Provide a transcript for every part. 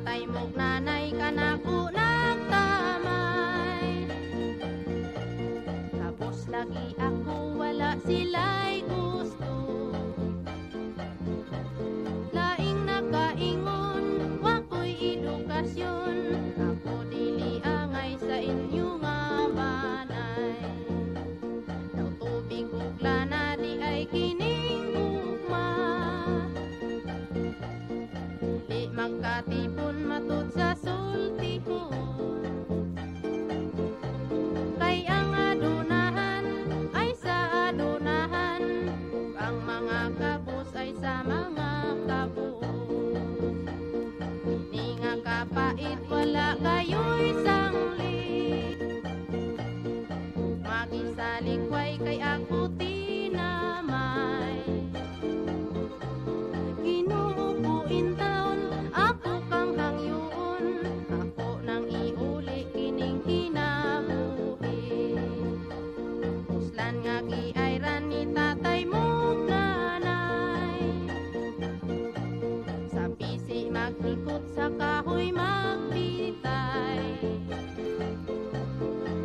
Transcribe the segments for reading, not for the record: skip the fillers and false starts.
tatay mo'g nanay kanako nagtamay. Tapos lagi ako wala sila'y gusto. Laing nakaingon, wako'y edukasyon. Ako dili angay sa inyo nga banay. Daw tubig ug lana di ay kining ugma. Dili magkatipon matud sa sultihon. Kay ang adunahan ay sa adunahan, ug ang mga kabus ay sa mga kabus. Ini nga kapait wala kayo'y sangli. Magisalikway kay ako tinamay. Ginuubuin taon ako kang hangyoon. Ako nang iuli kining kinabuhi. Puslan nga giayran ni tatay mo'g nanay. Sa pisi magikot sa kahoy magbitay.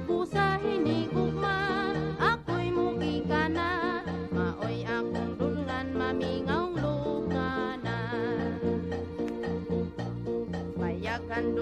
Pusa hinigugma ako'y mugi ka na. Maoy akong dulngan mamingaw lugana. Bayagan